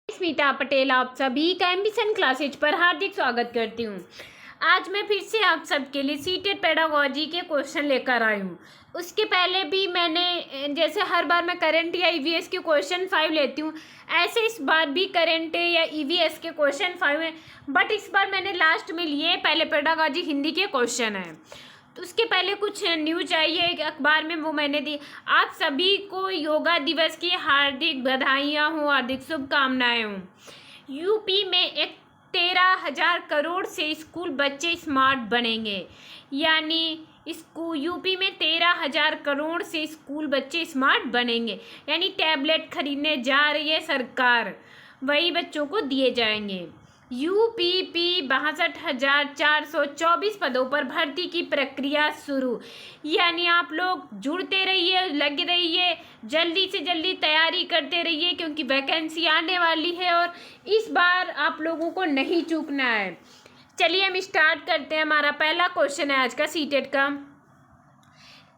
स्मिता पटेल आप सभी का एम्बिशन क्लासेज पर हार्दिक स्वागत करती हूँ। आज मैं फिर से आप सबके लिए सीटेड पेडागोजी के क्वेश्चन लेकर आई हूँ। उसके पहले भी मैंने जैसे हर बार मैं करंट या ईवीएस के क्वेश्चन 5 लेती हूँ, ऐसे इस बार भी करंट या ईवीएस के क्वेश्चन 5 हैं, बट इस बार मैंने लास्ट में लिए पहले पेडागोजी हिंदी के क्वेश्चन हैं। तो उसके पहले कुछ न्यूज आई है एक अखबार में, वो मैंने दी। आप सभी को योगा दिवस की हार्दिक बधाइयाँ हों, हार्दिक शुभकामनाएं हों। यूपी में एक 13,000 करोड़ से स्कूल बच्चे स्मार्ट बनेंगे, यानी यूपी में 13,000 करोड़ से स्कूल बच्चे स्मार्ट बनेंगे, यानी टैबलेट खरीदने जा रही है सरकार, वही बच्चों को दिए जाएंगे। यूपीपी 62,424 पदों पर भर्ती की प्रक्रिया शुरू, यानी आप लोग जुड़ते रहिए, लगे रहिए, जल्दी से जल्दी तैयारी करते रहिए, क्योंकि वैकेंसी आने वाली है और इस बार आप लोगों को नहीं चूकना है। चलिए हम स्टार्ट करते हैं। हमारा पहला क्वेश्चन है आज का सीटेट का।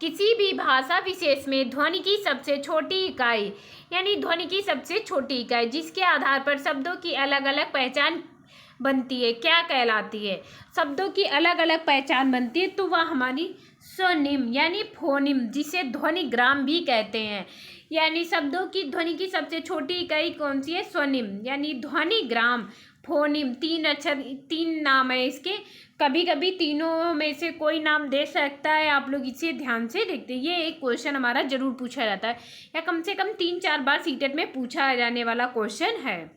किसी भी भाषा विशेष में ध्वनि की सबसे छोटी इकाई, यानी ध्वनि की सबसे छोटी इकाई जिसके आधार पर शब्दों की अलग अलग पहचान बनती है, क्या कहलाती है? शब्दों की अलग अलग पहचान बनती है तो वह हमारी स्वनिम यानी फोनिम, जिसे ध्वनि ग्राम भी कहते हैं। यानी शब्दों की ध्वनि की सबसे छोटी इकाई कौन सी है? स्वनिम, यानी ध्वनि ग्राम, फोनिम। 3 अक्षर, 3 नाम है इसके। कभी कभी तीनों में से कोई नाम दे सकता है, आप लोग इसे ध्यान से देखते हैं। ये एक क्वेश्चन हमारा जरूर पूछा जाता है, या कम से कम 3-4 बार सीटेट में पूछा जाने वाला क्वेश्चन है।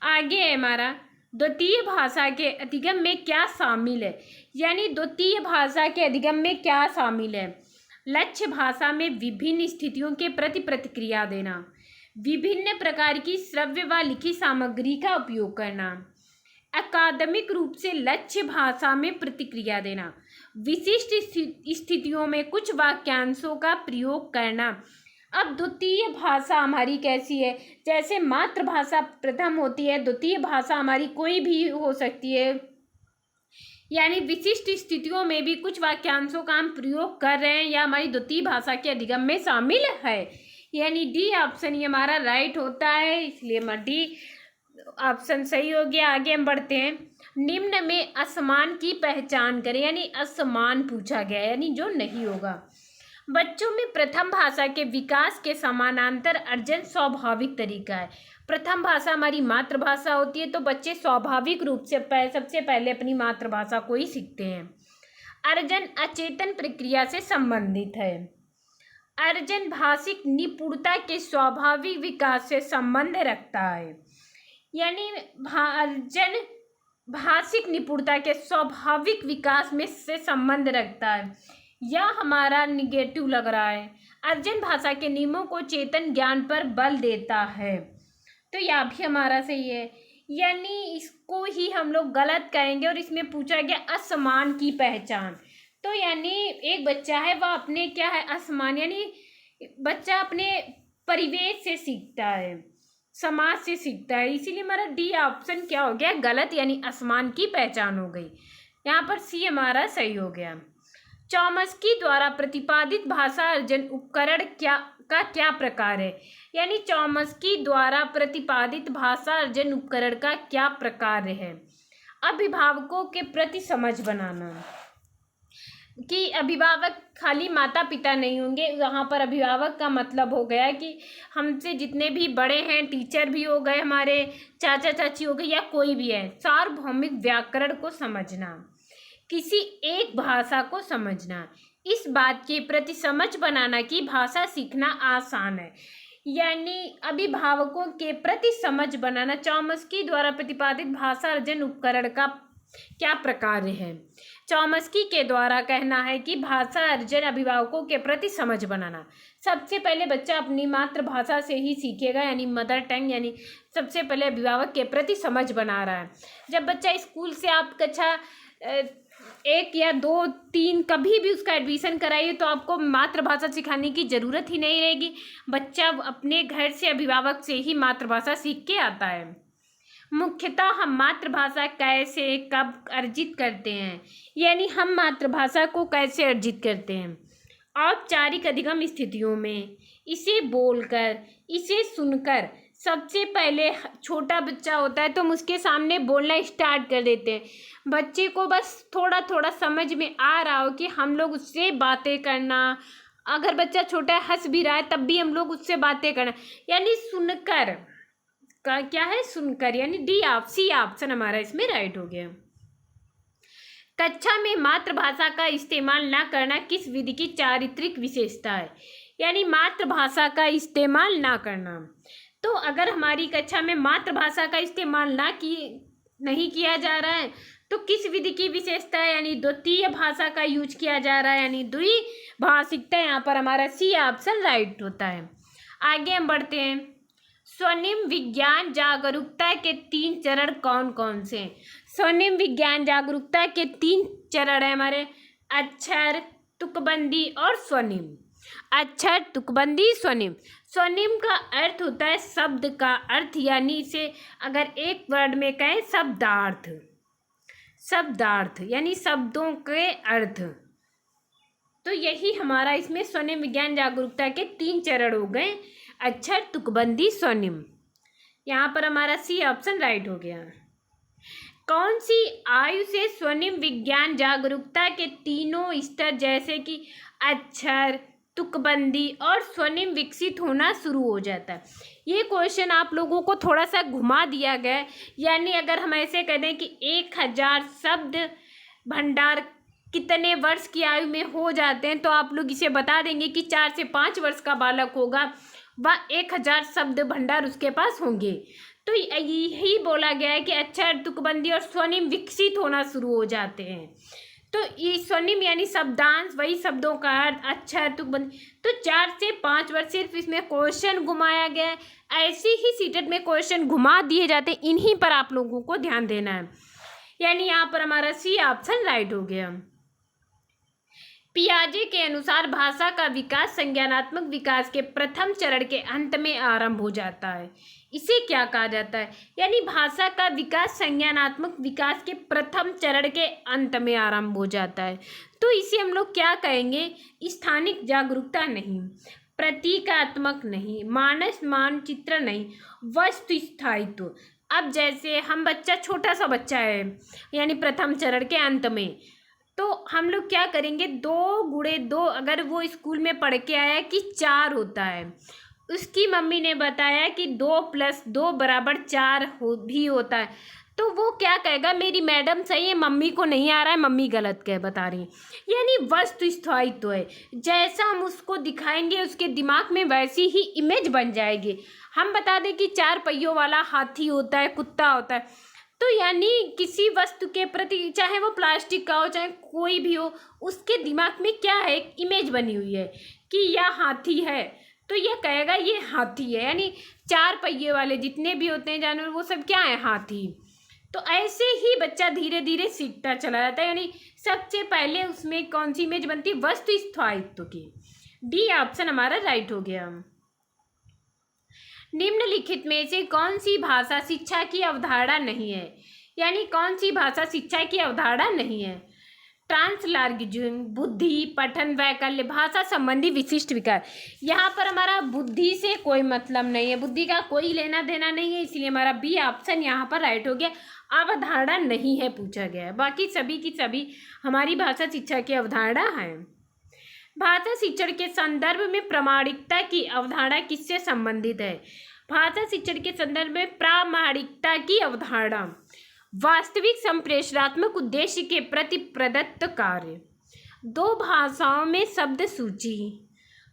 आगे है हमारा, द्वितीय भाषा के अधिगम में क्या शामिल है? यानी द्वितीय भाषा के अधिगम में क्या शामिल है? लक्ष्य भाषा में विभिन्न स्थितियों के प्रति प्रतिक्रिया देना, विभिन्न प्रकार की श्रव्य व लिखित सामग्री का उपयोग करना, अकादमिक रूप से लक्ष्य भाषा में प्रतिक्रिया देना, विशिष्ट स्थितियों में कुछ वाक्यांशों का प्रयोग करना। अब द्वितीय भाषा हमारी कैसी है? जैसे मातृभाषा प्रथम होती है, द्वितीय भाषा हमारी कोई भी हो सकती है, यानी विशिष्ट स्थितियों में भी कुछ वाक्यांशों का हम प्रयोग कर रहे हैं, या हमारी द्वितीय भाषा के अधिगम में शामिल है। यानी डी ऑप्शन ये हमारा राइट होता है, इसलिए हमारा डी ऑप्शन सही हो गया। आगे हम बढ़ते हैं। निम्न में असमान की पहचान करें, यानी असमान पूछा गया है, यानी जो नहीं होगा। बच्चों में प्रथम भाषा के विकास के समानांतर अर्जन स्वाभाविक तरीका है। प्रथम भाषा हमारी मातृभाषा होती है, तो बच्चे स्वाभाविक रूप से सबसे पहले अपनी मातृभाषा को ही सीखते हैं। अर्जन अचेतन प्रक्रिया से संबंधित है। अर्जन भाषिक निपुणता के स्वाभाविक विकास से संबंध रखता है, यानी अर्जन भाषिक निपुणता के स्वाभाविक विकास में से संबंध रखता है। यह हमारा निगेटिव लग रहा है। अर्जन भाषा के नियमों को चेतन ज्ञान पर बल देता है, तो यह भी हमारा सही है, यानी इसको ही हम लोग गलत कहेंगे। और इसमें पूछा गया असमान की पहचान, तो यानी एक बच्चा है वह अपने क्या है? असमान, यानी बच्चा अपने परिवेश से सीखता है, समाज से सीखता है, इसीलिए हमारा डी ऑप्शन क्या हो गया? गलत, यानी असमान की पहचान हो गई। यहाँ पर सी हमारा सही हो गया। चॉम्स्की द्वारा प्रतिपादित भाषा अर्जन उपकरण क्या प्रकार है? यानी चॉम्स्की द्वारा प्रतिपादित भाषा अर्जन उपकरण का क्या प्रकार है? अभिभावकों के प्रति समझ बनाना, कि अभिभावक खाली माता पिता नहीं होंगे, यहाँ पर अभिभावक का मतलब हो गया कि हमसे जितने भी बड़े हैं, टीचर भी हो गए, हमारे चाचा चाची हो गए, या कोई भी है। सार्वभौमिक व्याकरण को समझना, किसी एक भाषा को समझना, इस बात के प्रति समझ बनाना कि भाषा सीखना आसान है, यानी अभिभावकों के प्रति समझ बनाना। चॉम्स्की द्वारा प्रतिपादित भाषा अर्जन उपकरण का क्या प्रकार है? चॉम्स्की के द्वारा कहना है कि भाषा अर्जन अभिभावकों के प्रति समझ बनाना। सबसे पहले बच्चा अपनी मातृभाषा से ही सीखेगा, यानी मदर टंग, यानी सबसे पहले अभिभावक के प्रति समझ बना रहा है। जब बच्चा स्कूल से आप कक्षा 1 या 2, 3 कभी भी उसका एडमिशन कराइए, तो आपको मातृभाषा सिखाने की ज़रूरत ही नहीं रहेगी। बच्चा अपने घर से, अभिभावक से ही मातृभाषा सीख के आता है। मुख्यतः हम मातृभाषा कैसे कब अर्जित करते हैं, यानी हम मातृभाषा को कैसे अर्जित करते हैं? औपचारिक अधिगम स्थितियों में, इसे बोलकर, इसे सुनकर, सबसे पहले छोटा बच्चा होता है तो हम उसके सामने बोलना स्टार्ट कर देते हैं। बच्चे को बस थोड़ा थोड़ा समझ में आ रहा हो कि हम लोग उससे बातें करना, अगर बच्चा छोटा है हंस भी रहा है तब भी हम लोग उससे बातें करना, यानी सुनकर का क्या है, सुनकर, यानी सी ऑप्शन हमारा इसमें राइट हो गया। कक्षा में मातृभाषा का इस्तेमाल ना करना किस विधि की चारित्रिक विशेषता है, यानी मातृभाषा का इस्तेमाल ना करना। तो अगर हमारी कक्षा में मातृभाषा का इस्तेमाल नहीं किया जा रहा है तो किस विधि की विशेषता है, यानी द्वितीय भाषा का यूज किया जा रहा है, यानी द्विभाषिकता। यहाँ पर हमारा सी ऑप्शन राइट होता है। आगे हम बढ़ते हैं। स्वर्णिम विज्ञान जागरूकता के 3 चरण कौन कौन से हैं? स्वर्णिम विज्ञान जागरूकता के 3 चरण है हमारे, अक्षर, तुकबंदी और स्वनिम। अक्षर, तुकबंदी, स्वनिम। स्वनिम का अर्थ होता है शब्द का अर्थ, यानी इसे अगर एक वर्ड में कहें शब्दार्थ, शब्दार्थ यानी शब्दों के अर्थ। तो यही हमारा इसमें स्वर्णिम विज्ञान जागरूकता के 3 चरण हो गए, अक्षर, तुकबंदी, स्वनिम। यहाँ पर हमारा सी ऑप्शन राइट हो गया। कौन सी आयु से स्वर्णिम विज्ञान जागरूकता के तीनों स्तर जैसे कि अक्षर, तुकबंदी और स्वनिम विकसित होना शुरू हो जाता है? ये क्वेश्चन आप लोगों को थोड़ा सा घुमा दिया गया है, यानी अगर हम ऐसे कह दें कि 1000 शब्द भंडार कितने वर्ष की आयु में हो जाते हैं, तो आप लोग इसे बता देंगे कि 4 से 5 वर्ष का बालक होगा वह 1000 शब्द भंडार उसके पास होंगे। तो यही बोला गया है कि अक्षर, तुकबंदी और स्वनिम विकसित होना शुरू हो जाते हैं। तो ये स्वनिम यानी शब्दांश, वही शब्दों का अर्थ, अक्षर, तुकबंदी। तो 4 से 5 वर्ष सिर्फ इसमें क्वेश्चन घुमाया गया है। ऐसे ही सीटेट में क्वेश्चन घुमा दिए जाते हैं, इन्हीं पर आप लोगों को ध्यान देना है। यानी यहाँ पर हमारा सी ऑप्शन राइट हो गया। पियाजे के अनुसार भाषा का विकास संज्ञानात्मक विकास के प्रथम चरण के अंत में आरंभ हो जाता है। इसे क्या कहा जाता है? यानी भाषा का विकास संज्ञानात्मक विकास के प्रथम चरण के अंत में आरंभ हो जाता है। तो इसे हम लोग क्या कहेंगे? स्थानिक जागरूकता नहीं, प्रतीकात्मक नहीं, मानस मानचित्र नहीं, वस्तु स्थायित्व। अब जैसे हम बच्चा, छोटा सा बच्चा है, यानी प्रथम चरण के अंत में, तो हम लोग क्या करेंगे? 2 × 2 अगर वो स्कूल में पढ़ के आया कि 4 होता है, उसकी मम्मी ने बताया कि 2 + 2 = 4 भी होता है, तो वो क्या कहेगा? मेरी मैडम सही है, मम्मी को नहीं आ रहा है, मम्मी गलत बता रही है। यानी वस्तु स्थायित्व है, जैसा हम उसको दिखाएंगे उसके दिमाग में वैसी ही इमेज बन जाएगी। हम बता दें कि 4 पहियों वाला हाथी होता है, कुत्ता होता है, तो यानी किसी वस्तु के प्रति, चाहे वो प्लास्टिक का हो चाहे कोई भी हो, उसके दिमाग में क्या है? एक इमेज बनी हुई है कि यह हाथी है, तो ये कहेगा ये हाथी है। यानी 4 पहिए वाले जितने भी होते हैं जानवर, वो सब क्या है? हाथी। तो ऐसे ही बच्चा धीरे धीरे सीखता चला जाता है। यानी सबसे पहले उसमें कौन सी इमेज बनती है? वस्तु स्थायित्व की। डी ऑप्शन हमारा राइट हो गया। निम्नलिखित में से कौन सी भाषा शिक्षा की अवधारणा नहीं है? यानी कौन सी भाषा शिक्षा की अवधारणा नहीं है? ट्रांसलैंग्वेजिंग, बुद्धि, पठन, वैकल्य, भाषा संबंधी विशिष्ट विकार। यहाँ पर हमारा बुद्धि से कोई मतलब नहीं है, बुद्धि का कोई लेना देना नहीं है, इसलिए हमारा बी ऑप्शन यहाँ पर राइट हो गया। अवधारणा नहीं है पूछा गया है, बाकी सभी की सभी हमारी भाषा शिक्षा की अवधारणा है। भाषा शिक्षण के संदर्भ में प्रामाणिकता की अवधारणा किससे संबंधित है? भाषा शिक्षण के संदर्भ में प्रामाणिकता की अवधारणा वास्तविक संप्रेषणात्मक उद्देश्य के प्रति प्रदत्त कार्य। 2 भाषाओं में शब्द सूची,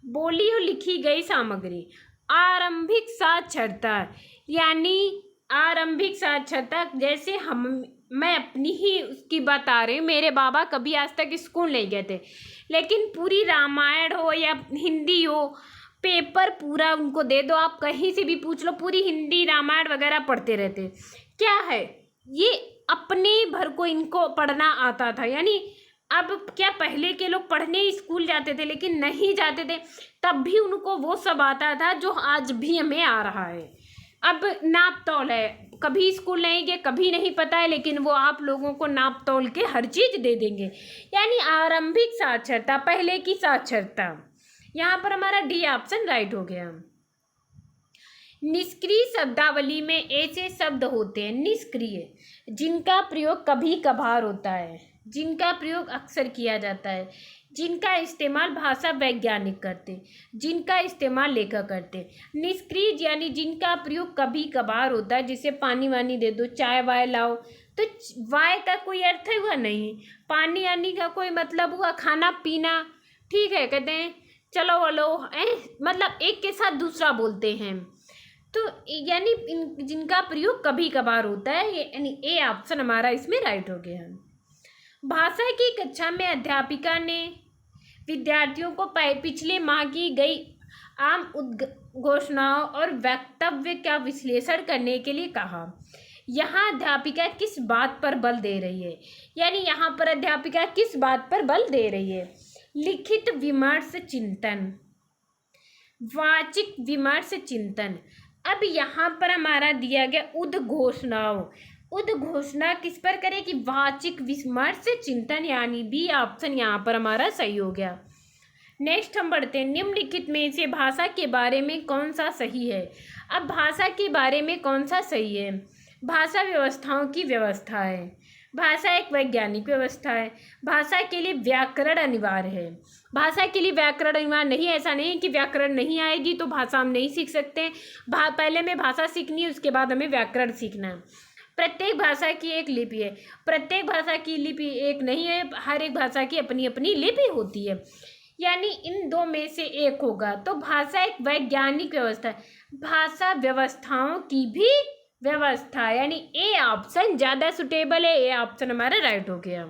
बोली और लिखी गई सामग्री, आरंभिक साक्षरता। यानी आरंभिक साक्षरता, जैसे मैं अपनी ही उसकी बता रही हूँ। मेरे बाबा कभी आज तक स्कूल नहीं गए थे, लेकिन पूरी रामायण हो या हिंदी हो, पेपर पूरा उनको दे दो, आप कहीं से भी पूछ लो, पूरी हिंदी रामायण वगैरह पढ़ते रहते। क्या है ये? अपने भर को इनको पढ़ना आता था। यानी अब क्या, पहले के लोग पढ़ने स्कूल जाते थे लेकिन नहीं जाते थे, तब भी उनको वो सब आता था जो आज भी हमें आ रहा है। अब नाप तौल है, कभी स्कूल नहीं गए, कभी नहीं पता है, लेकिन वो आप लोगों को नाप तौल के हर चीज़ दे देंगे। यानी आरंभिक साक्षरता, पहले की साक्षरता। यहाँ पर हमारा डी ऑप्शन राइट हो गया। निष्क्रिय शब्दावली में ऐसे शब्द होते हैं निष्क्रिय, जिनका प्रयोग कभी कभार होता है, जिनका प्रयोग अक्सर किया जाता है, जिनका इस्तेमाल भाषा वैज्ञानिक करते, जिनका इस्तेमाल लेखक करते। निष्क्रिय यानी जिनका प्रयोग कभी कभार होता है, जैसे पानी वानी दे दो, चाय वाय लाओ, तो वाय का कोई अर्थ हुआ नहीं, पानी आनी का कोई मतलब हुआ खाना पीना, ठीक है, कहते हैं चलो वलो मतलब एक के साथ दूसरा बोलते हैं। तो यानी जिनका प्रयोग कभी कभार होता है, यानी ए ऑप्शन हमारा इसमें राइट हो गया। भाषा की कक्षा में अध्यापिका ने विद्यार्थियों को पिछले माह की गई आम उद्घोषणाओं और वक्तव्य का विश्लेषण करने के लिए कहा। यहाँ अध्यापिका किस बात पर बल दे रही है, यानी यहाँ पर अध्यापिका किस बात पर बल दे रही है? लिखित विमर्श चिंतन, वाचिक विमर्श चिंतन। अब यहाँ पर हमारा दिया गया उद्घोषणाओं, उद्घोषणा किस पर करे कि वाचिक विमर्श चिंतन, यानी बी ऑप्शन यहाँ पर हमारा सही हो गया। नेक्स्ट हम बढ़ते हैं, निम्नलिखित में से भाषा के बारे में कौन सा सही है? अब भाषा के बारे में कौन सा सही है? भाषा व्यवस्थाओं की व्यवस्था है, भाषा एक वैज्ञानिक व्यवस्था है, भाषा के लिए व्याकरण अनिवार्य है। भाषा के लिए व्याकरण अनिवार्य नहीं, ऐसा नहीं है कि व्याकरण नहीं आएगी तो भाषा हम नहीं सीख सकते। पहले हमें भाषा सीखनी है, उसके बाद हमें व्याकरण सीखना है। प्रत्येक भाषा की एक लिपि है, प्रत्येक भाषा की लिपि एक नहीं है, हर एक भाषा की अपनी अपनी लिपि होती है, यानी इन दो में से एक होगा। तो भाषा एक वैज्ञानिक व्यवस्था है, भाषा व्यवस्थाओं की भी व्यवस्था, यानी ए ऑप्शन ज़्यादा सुटेबल है, ए ऑप्शन हमारा राइट हो गया।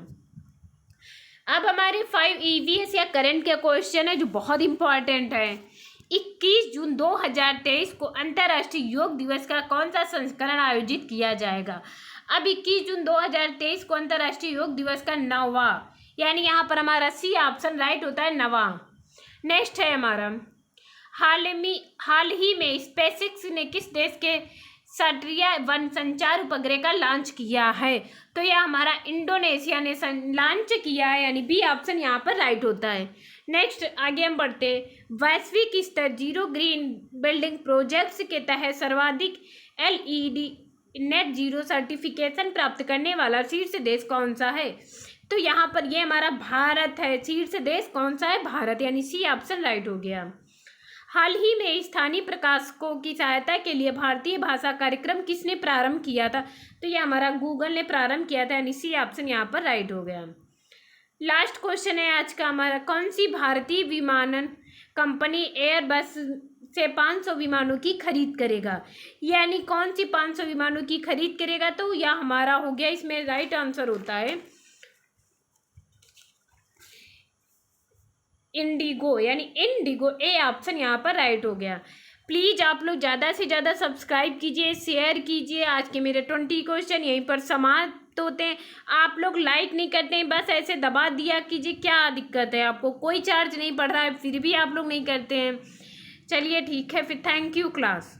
अब हमारे 5 EVS या करंट के क्वेश्चन है जो बहुत इंपॉर्टेंट है। 21 जून 2023 को अंतर्राष्ट्रीय योग दिवस का कौन सा संस्करण आयोजित किया जाएगा? अब 21 जून 2023 को अंतर्राष्ट्रीय योग दिवस का 9वां, यानी यहाँ पर हमारा सी ऑप्शन राइट होता है 9वां। नेक्स्ट है हमारा, हाल ही में स्पेसएक्स ने किस देश के सट्रिया वन संचार उपग्रह का लॉन्च किया है? तो यह हमारा इंडोनेशिया ने लॉन्च किया है, यानी बी ऑप्शन यहाँ पर राइट होता है। नेक्स्ट आगे हम बढ़ते, वैश्विक स्तर जीरो ग्रीन बिल्डिंग प्रोजेक्ट्स के तहत सर्वाधिक LED नेट जीरो सर्टिफिकेशन प्राप्त करने वाला शीर्ष देश कौन सा है? तो यहाँ पर ये हमारा भारत है। शीर्ष देश कौन सा है? भारत, यानी सी ऑप्शन राइट हो गया। हाल ही में स्थानीय प्रकाशकों की सहायता के लिए भारतीय भाषा कार्यक्रम किसने प्रारंभ किया था? तो ये हमारा गूगल ने प्रारंभ किया था, यानी सी ऑप्शन यहाँ पर राइट हो गया। लास्ट क्वेश्चन है आज का हमारा, कौन सी भारतीय विमानन कंपनी एयरबस से 500 विमानों की खरीद करेगा? यानी कौन सी 500 विमानों की खरीद करेगा? तो यह हमारा हो गया, इसमें राइट आंसर होता है इंडिगो, यानी इंडिगो, ए ऑप्शन यहाँ पर राइट हो गया। प्लीज़ आप लोग ज़्यादा से ज़्यादा सब्सक्राइब कीजिए, शेयर कीजिए। आज के मेरे 20 क्वेश्चन यहीं पर समाप्त होते हैं। आप लोग लाइक नहीं करते हैं, बस ऐसे दबा दिया कीजिए, क्या दिक्कत है आपको? कोई चार्ज नहीं पड़ रहा है, फिर भी आप लोग नहीं करते हैं। चलिए ठीक है फिर, थैंक यू क्लास।